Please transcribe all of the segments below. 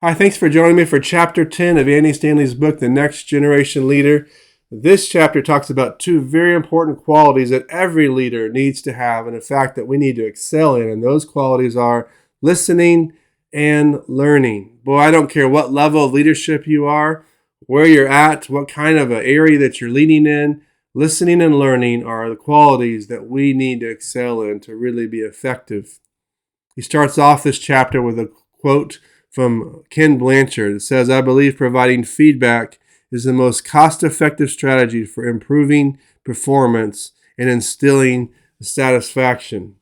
Hi, thanks for joining me for Chapter 10 of Andy Stanley's book, The Next Generation Leader. This chapter talks about two very important qualities that every leader needs to have, and in fact that we need to excel in, and those qualities are listening and learning. Boy, I don't care what level of leadership you are, where you're at, what kind of an area that you're leading in. Listening and learning are the qualities that we need to excel in to really be effective. He starts off this chapter with a quote from Ken Blanchard. It says, "I believe providing feedback is the most cost-effective strategy for improving performance and instilling satisfaction."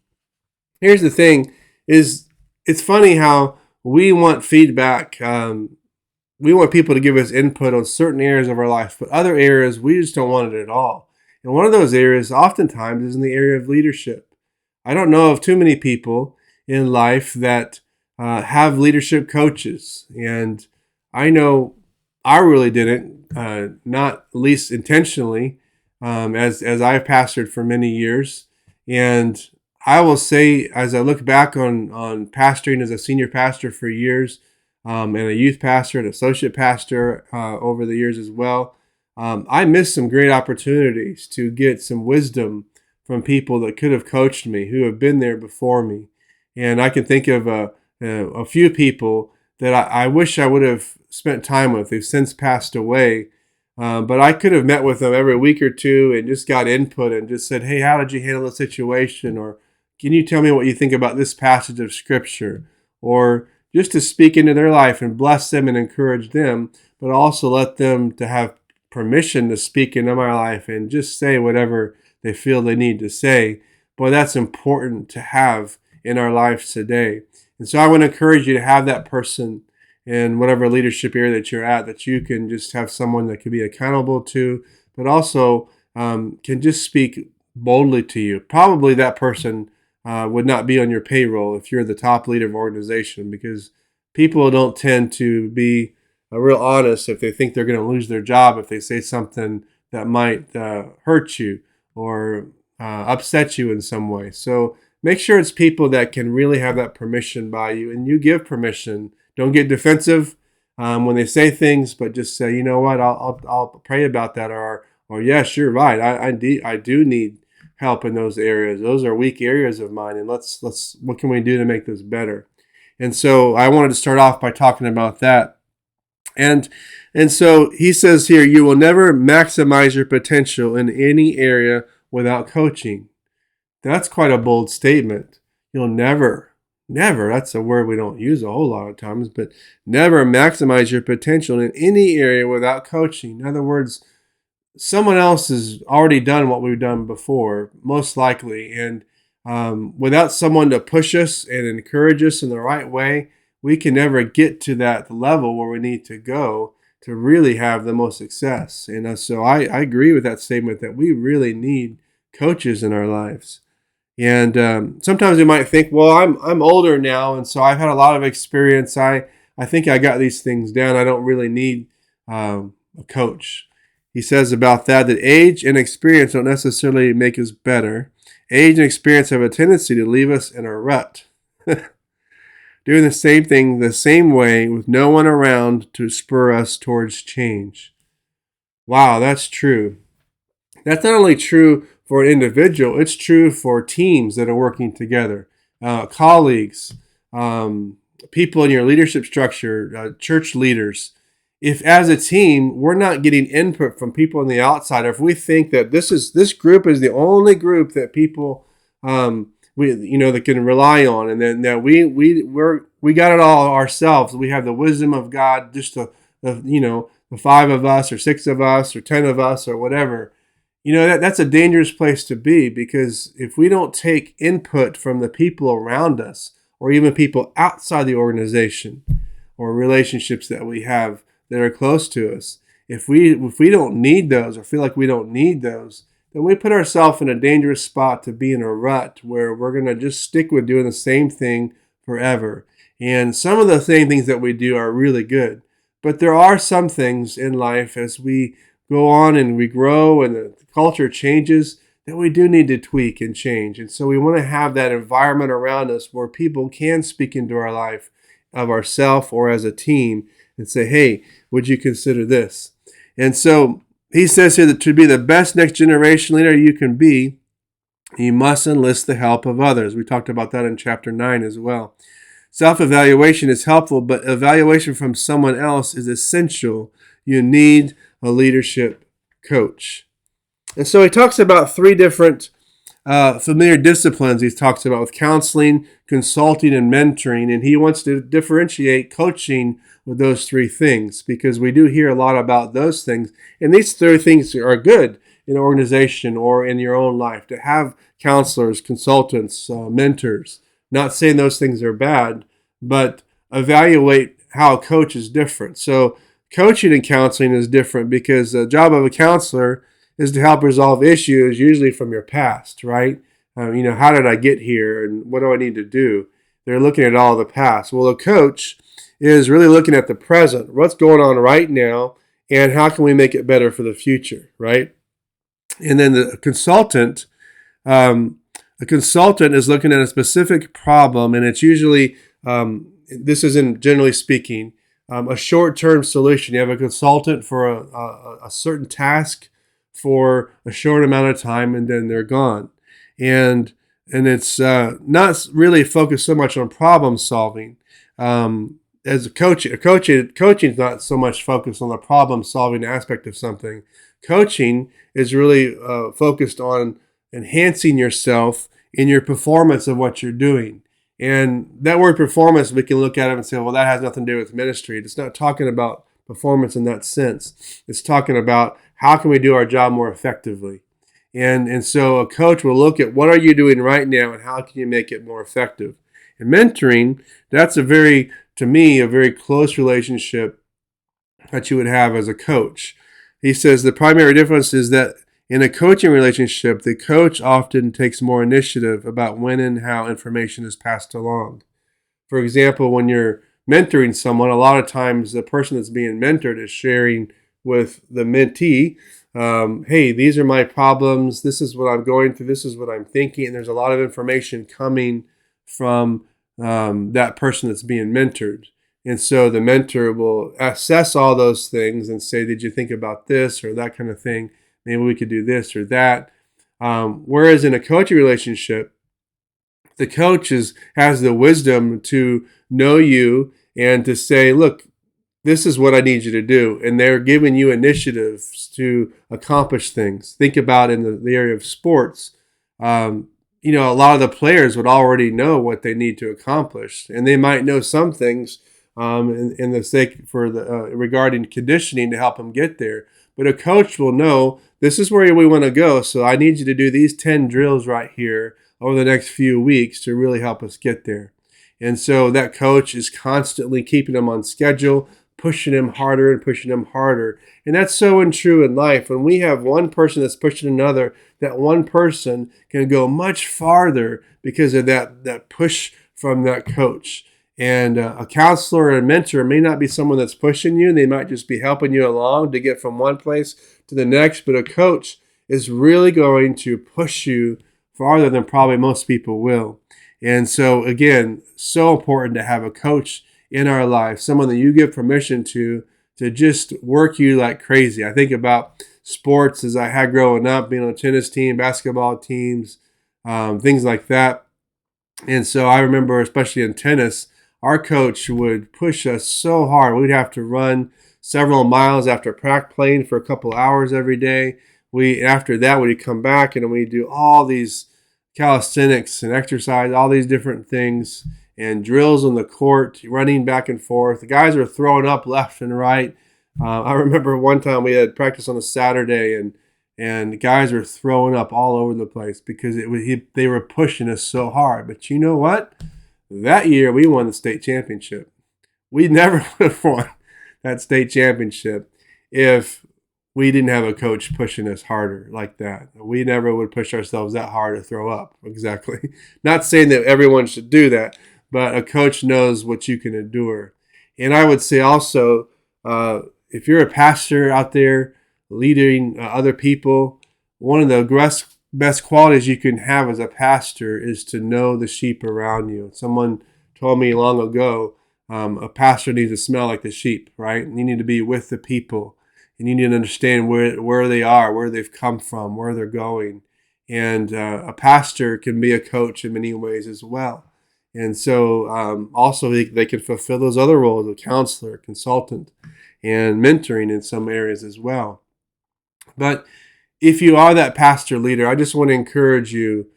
Here's the thing, is it's funny how we want feedback. We want people to give us input on certain areas of our life, but other areas we just don't want it at all. And one of those areas oftentimes is in the area of leadership. I don't know of too many people in life that have leadership coaches. And I know I really didn't, not least intentionally, as I've pastored for many years. And I will say, as I look back on pastoring as a senior pastor for years, and a youth pastor, an associate pastor over the years as well, I missed some great opportunities to get some wisdom from people that could have coached me, who have been there before me. And I can think of a few people that I wish I would have spent time with. They've since passed away. But I could have met with them every week or two and just got input and just said, "Hey, how did you handle the situation?" Or, "Can you tell me what you think about this passage of Scripture?" Or just to speak into their life and bless them and encourage them, but also let them to have permission to speak into my life and just say whatever they feel they need to say. Boy, that's important to have in our lives today. And so I want to encourage you to have that person in whatever leadership area that you're at, that you can just have someone that can be accountable to, but also can just speak boldly to you. Probably that person would not be on your payroll if you're the top leader of an organization, because people don't tend to be real honest if they think they're going to lose their job if they say something that might hurt you or upset you in some way. So make sure it's people that can really have that permission by you, and you give permission. Don't get defensive when they say things, but just say, "You know what, I'll pray about that," or "Yes, you're right. I do need help in those areas. Those are weak areas of mine, and let's what can we do to make this better?" And so I wanted to start off by talking about that. And so he says here, "You will never maximize your potential in any area without coaching." That's quite a bold statement. You'll never, that's a word we don't use a whole lot of times, but never maximize your potential in any area without coaching. In other words, someone else has already done what we've done before, most likely. And without someone to push us and encourage us in the right way, we can never get to that level where we need to go to really have the most success. And so I agree with that statement that we really need coaches in our lives. And sometimes we might think, well, I'm older now, and so I've had a lot of experience. I think I got these things down. I don't really need a coach. He says about that age and experience don't necessarily make us better. Age and experience have a tendency to leave us in a rut, doing the same thing the same way with no one around to spur us towards change. Wow, that's true. That's not only true for an individual, it's true for teams that are working together, colleagues, people in your leadership structure, church leaders. If as a team we're not getting input from people on the outside, or if we think that this group is the only group that people that can rely on, and then that we got it all ourselves. We have the wisdom of God, just the 5 of us or 6 of us or 10 of us or whatever. That's a dangerous place to be, because if we don't take input from the people around us, or even people outside the organization, or relationships that we have that are close to us, if we don't need those, or feel like we don't need those, then we put ourselves in a dangerous spot to be in a rut where we're going to just stick with doing the same thing forever. And some of the same things that we do are really good, but there are some things in life, as we go on and we grow and the culture changes, that we do need to tweak and change. And so we want to have that environment around us where people can speak into our life of ourselves or as a team and say, hey, would you consider this? And so he says here that to be the best next generation leader you can be, you must enlist the help of others. We talked about that in chapter 9 as well. Self-evaluation is helpful, but evaluation from someone else is essential. You need a leadership coach. And so he talks about 3 different familiar disciplines he talks about with counseling, consulting, and mentoring. And he wants to differentiate coaching with those 3 things because we do hear a lot about those things. And these 3 things are good in an organization or in your own life to have counselors, consultants, mentors. Not saying those things are bad, but evaluate how a coach is different. So coaching and counseling is different because the job of a counselor is to help resolve issues, usually from your past, right? How did I get here and what do I need to do? They're looking at all the past. Well, a coach is really looking at the present, what's going on right now, and how can we make it better for the future, right? And then the consultant, is looking at a specific problem, and it's usually, this isn't generally speaking, a short-term solution. You have a consultant for a certain task for a short amount of time, and then they're gone. And it's not really focused so much on problem solving. As a coaching is not so much focused on the problem solving aspect of something. Coaching is really focused on enhancing yourself in your performance of what you're doing. And that word performance, we can look at it and say, well, that has nothing to do with ministry. It's not talking about performance in that sense. It's talking about how can we do our job more effectively. And so a coach will look at what are you doing right now and how can you make it more effective. And mentoring, that's to me, a very close relationship that you would have as a coach. He says the primary difference is that in a coaching relationship, the coach often takes more initiative about when and how information is passed along. For example, when you're mentoring someone, a lot of times the person that's being mentored is sharing with the mentee, hey, these are my problems, this is what I'm going through, this is what I'm thinking, and there's a lot of information coming from that person that's being mentored. And so the mentor will assess all those things and say, did you think about this or that kind of thing? Maybe we could do this or that. Whereas in a coaching relationship, the coach has the wisdom to know you and to say, look, this is what I need you to do. And they're giving you initiatives to accomplish things. Think about in the area of sports. A lot of the players would already know what they need to accomplish. And they might know some things in the sake for regarding conditioning to help them get there. But a coach will know this is where we want to go. So I need you to do these 10 drills right here over the next few weeks to really help us get there. And so that coach is constantly keeping them on schedule, pushing them harder and pushing them harder. And that's so true in life. When we have one person that's pushing another, that one person can go much farther because of that push from that coach. And a counselor and a mentor may not be someone that's pushing you. They might just be helping you along to get from one place to the next. But a coach is really going to push you farther than probably most people will. And so, again, so important to have a coach in our life, someone that you give permission to just work you like crazy. I think about sports as I had growing up, being on a tennis team, basketball teams, things like that. And so I remember, especially in tennis, our coach would push us so hard. We'd have to run several miles after playing for a couple hours every day. After that, we'd come back and we'd do all these calisthenics and exercise, all these different things and drills on the court, running back and forth. The guys were throwing up left and right. I remember one time we had practice on a Saturday and the guys were throwing up all over the place because they were pushing us so hard. But you know what? That year, we won the state championship. We never would have won that state championship if we didn't have a coach pushing us harder like that. We never would push ourselves that hard to throw up. Exactly. Not saying that everyone should do that, but a coach knows what you can endure. And I would say also, if you're a pastor out there leading other people, one of the best qualities you can have as a pastor is to know the sheep around you. Someone told me long ago, A pastor needs to smell like the sheep, right? And you need to be with the people, and you need to understand where they are, where they've come from, where they're going. And a pastor can be a coach in many ways as well. And so also they can fulfill those other roles of counselor, consultant, and mentoring in some areas as well. But if you are that pastor leader, I just want to encourage you,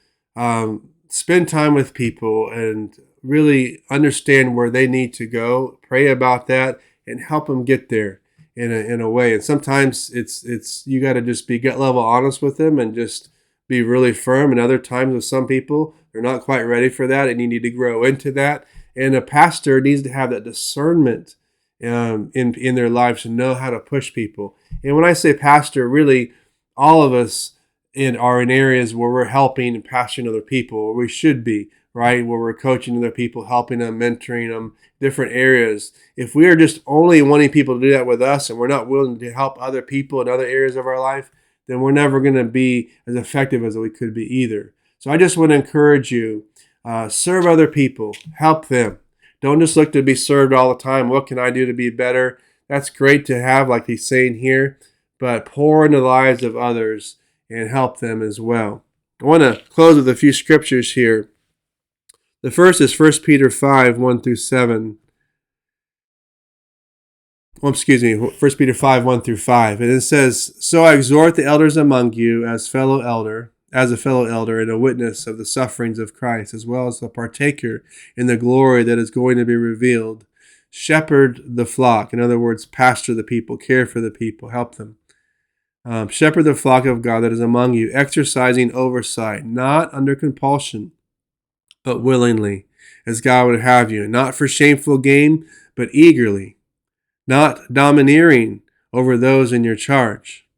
spend time with people and really understand where they need to go, pray about that, and help them get there in a way. And sometimes it's you got to just be gut level honest with them and just be really firm. And other times with some people, they're not quite ready for that, and you need to grow into that. And a pastor needs to have that discernment in their lives to know how to push people. And when I say pastor, really, all of us are in areas where we're helping and pastoring other people, or we should be, right? Where we're coaching other people, helping them, mentoring them, different areas. If we are just only wanting people to do that with us and we're not willing to help other people in other areas of our life, then we're never going to be as effective as we could be either. So I just want to encourage you, serve other people, help them. Don't just look to be served all the time. What can I do to be better? That's great to have, like he's saying here, but pour into the lives of others and help them as well. I want to close with a few scriptures here. The first is 1 Peter 5, 1 through 7. 1 Peter 5, 1 through 5. And it says, "So I exhort the elders among you as a fellow elder, and a witness of the sufferings of Christ, as well as a partaker in the glory that is going to be revealed. Shepherd the flock." In other words, pastor the people, care for the people, help them. Shepherd the flock of God that is among you, exercising oversight, not under compulsion, but willingly, as God would have you, not for shameful gain, but eagerly, not domineering over those in your charge,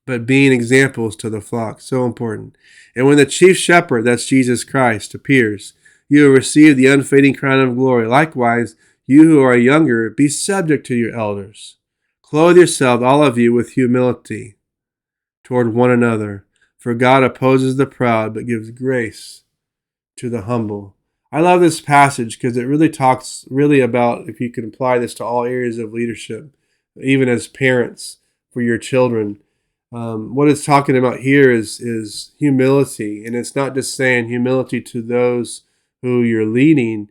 but being examples to the flock. So important. And when the chief shepherd, that's Jesus Christ, appears, you will receive the unfading crown of glory. Likewise, you who are younger, be subject to your elders. Clothe yourselves, all of you, with humility toward one another. For God opposes the proud, but gives grace to the humble. I love this passage because it really talks about, if you can apply this to all areas of leadership, even as parents for your children. What it's talking about here is humility. And it's not just saying humility to those who you're leading.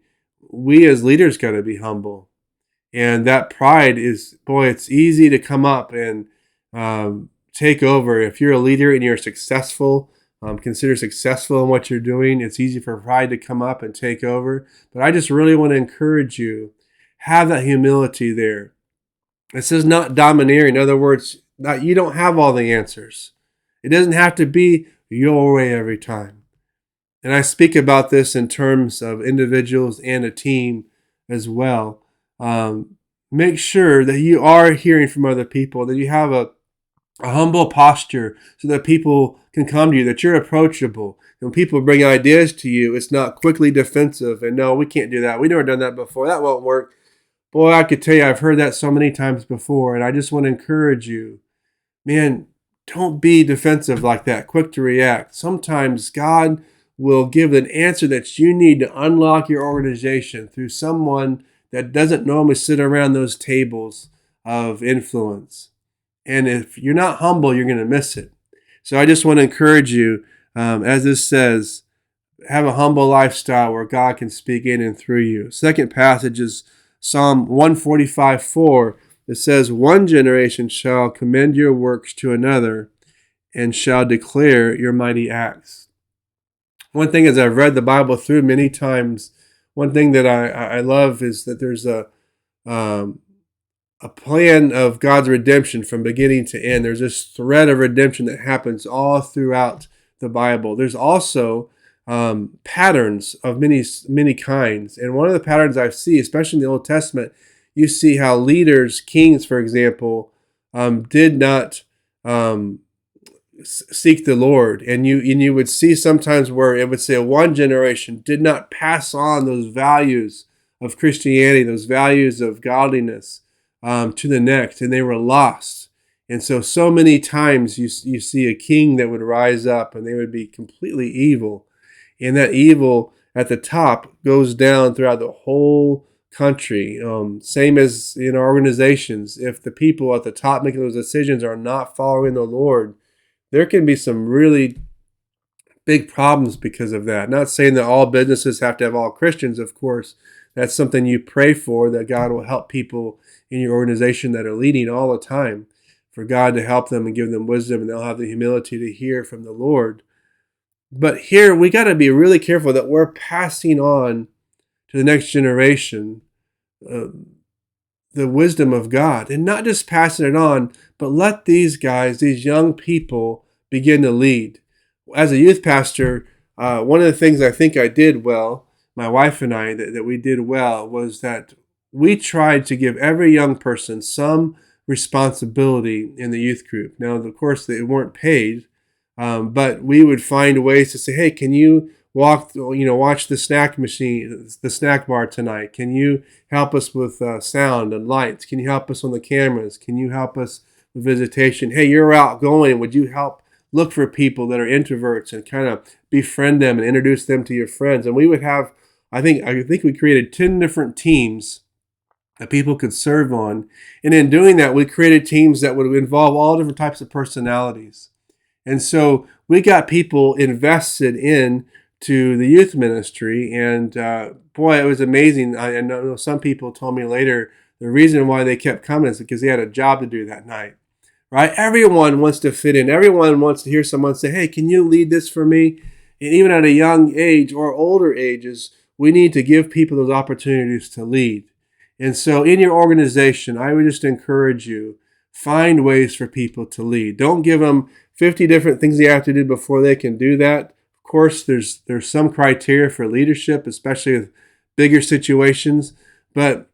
We as leaders got to be humble. And that pride is, it's easy to come up and take over. If you're a leader and you're successful, consider successful in what you're doing, it's easy for pride to come up and take over. But I just really want to encourage you, have that humility there. It says not domineering. In other words, you don't have all the answers. It doesn't have to be your way every time. And I speak about this in terms of individuals and a team as well. Make sure that you are hearing from other people, that you have a humble posture so that people can come to you, that you're approachable. When people bring ideas to you, it's not quickly defensive and no, we can't do that. We've never done that before. That won't work. Boy, I could tell you, I've heard that so many times before, and I just want to encourage you, man, don't be defensive like that, quick to react. Sometimes God will give an answer that you need to unlock your organization through someone that doesn't normally sit around those tables of influence. And if you're not humble, you're going to miss it. So I just want to encourage you, as this says, have a humble lifestyle where God can speak in and through you. Second passage is Psalm 145:4. It says, "One generation shall commend your works to another and shall declare your mighty acts." One thing, as I've read the Bible through many times, one thing that I love is that there's a plan of God's redemption from beginning to end. There's this thread of redemption that happens all throughout the Bible. There's also patterns of many kinds. And one of the patterns I see, especially in the Old Testament, you see how leaders, kings, for example, did not seek the Lord. And you would see sometimes where it would say one generation did not pass on those values of Christianity, those values of godliness to the next, and they were lost. And so many times you see a king that would rise up and they would be completely evil. And that evil at the top goes down throughout the whole country. Same as in our organizations. If the people at the top making those decisions are not following the Lord, there can be some really big problems because of that. Not saying that all businesses have to have all Christians, of course. That's something you pray for, that God will help people in your organization that are leading all the time, for God to help them and give them wisdom, and they'll have the humility to hear from the Lord. But here we got to be really careful that we're passing on to the next generation uh, the wisdom of God, and not just passing it on, but let these guys, these young people, begin to lead. As a youth pastor, one of the things I think I did well, my wife and I, that we did well, was that we tried to give every young person some responsibility in the youth group. Now, of course, they weren't paid, but we would find ways to say, hey, can you watch the snack machine, the snack bar tonight? Can you help us with sound and lights? Can you help us on the cameras? Can you help us with visitation? Hey, you're outgoing. Would you help look for people that are introverts and kind of befriend them and introduce them to your friends? And we would have, I think we created 10 different teams that people could serve on. And in doing that, we created teams that would involve all different types of personalities. And so we got people invested in to the youth ministry, and boy, it was amazing. I know some people told me later the reason why they kept coming is because they had a job to do that night. Right? Everyone wants to fit in. Everyone wants to hear someone say, hey, can you lead this for me? And even at a young age or older ages, we need to give people those opportunities to lead. And so in your organization, I would just encourage you, find ways for people to lead. Don't give them 50 different things they have to do before they can do that. Of course, there's some criteria for leadership, especially with bigger situations, but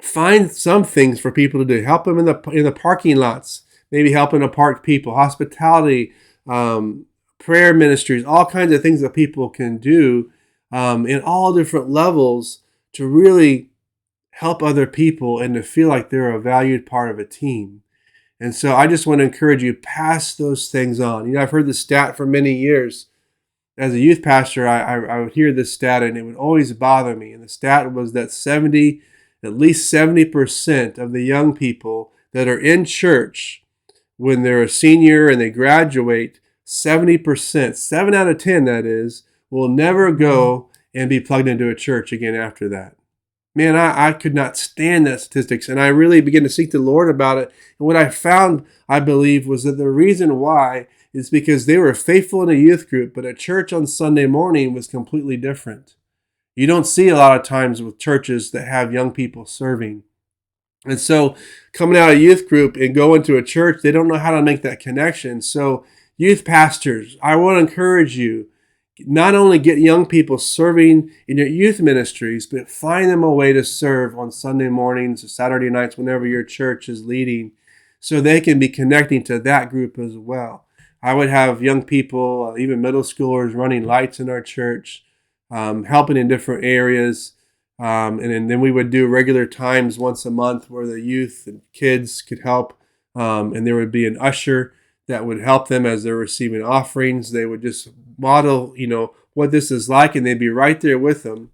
find some things for people to do. Help them in the parking lots, maybe helping to park people, hospitality, prayer ministries, all kinds of things that people can do in all different levels to really help other people and to feel like they're a valued part of a team. And so I just want to encourage you, pass those things on. I've heard the stat for many years. As a youth pastor, I would hear this stat and it would always bother me. And the stat was that at least 70% of the young people that are in church when they're a senior and they graduate, 70%, 7 out of 10 that is, will never go and be plugged into a church again after that. Man, I could not stand that statistics, and I really began to seek the Lord about it. And what I found, I believe, was that the reason why is because they were faithful in a youth group, but at church on Sunday morning was completely different. You don't see a lot of times with churches that have young people serving. And so coming out of youth group and going to a church, they don't know how to make that connection. So youth pastors, I want to encourage you, not only get young people serving in your youth ministries, but find them a way to serve on Sunday mornings or Saturday nights whenever your church is leading, so they can be connecting to that group as well. I would have young people, even middle schoolers, running lights in our church, helping in different areas. And then we would do regular times once a month where the youth and kids could help. And there would be an usher that would help them as they're receiving offerings. They would just model, what this is like, and they'd be right there with them.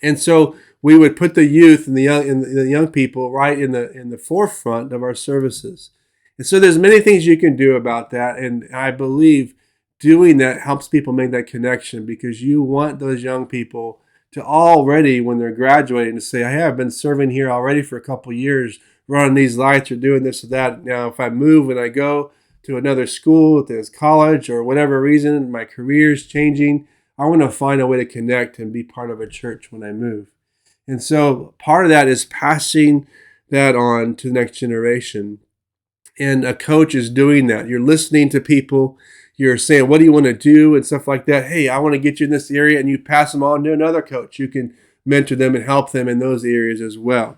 And so we would put the youth and the young people right in the forefront of our services. And so there's many things you can do about that. And I believe doing that helps people make that connection, because you want those young people to already, when they're graduating, to say, I have been serving here already for a couple of years, running these lights or doing this or that. Now, if I move and I go to another school, if there's college or whatever reason, my career is changing, I want to find a way to connect and be part of a church when I move. And so part of that is passing that on to the next generation. And a coach is doing that. You're listening to people. You're saying, what do you want to do? And stuff like that. Hey, I want to get you in this area. And you pass them on to another coach. You can mentor them and help them in those areas as well.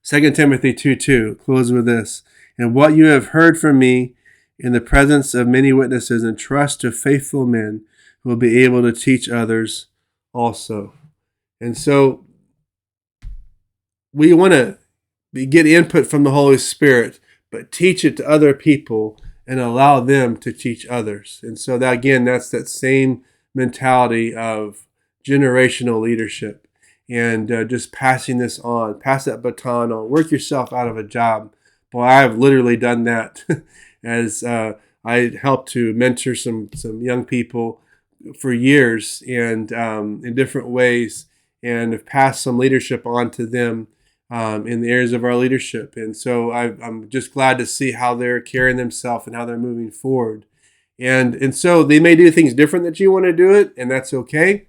2 Timothy 2:2, close with this. And what you have heard from me in the presence of many witnesses, entrust to faithful men who will be able to teach others also. And so we want to get input from the Holy Spirit, but teach it to other people and allow them to teach others. And so that, again, that's that same mentality of generational leadership. and just passing this on, pass that baton on, work yourself out of a job. Boy, I've literally done that as I helped to mentor some young people for years and in different ways, and have passed some leadership on to them in the areas of our leadership. And so I'm just glad to see how they're carrying themselves and how they're moving forward. And so they may do things different that you want to do it, and that's okay.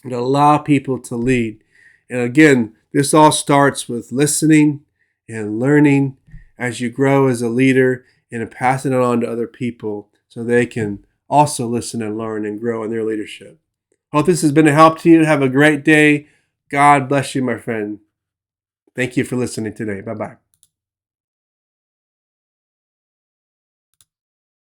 But allow people to lead. And again, this all starts with listening and learning as you grow as a leader and passing it on to other people so they can also listen and learn and grow in their leadership. Hope this has been a help to you. Have a great day. God bless you, my friend. Thank you for listening today. Bye-bye.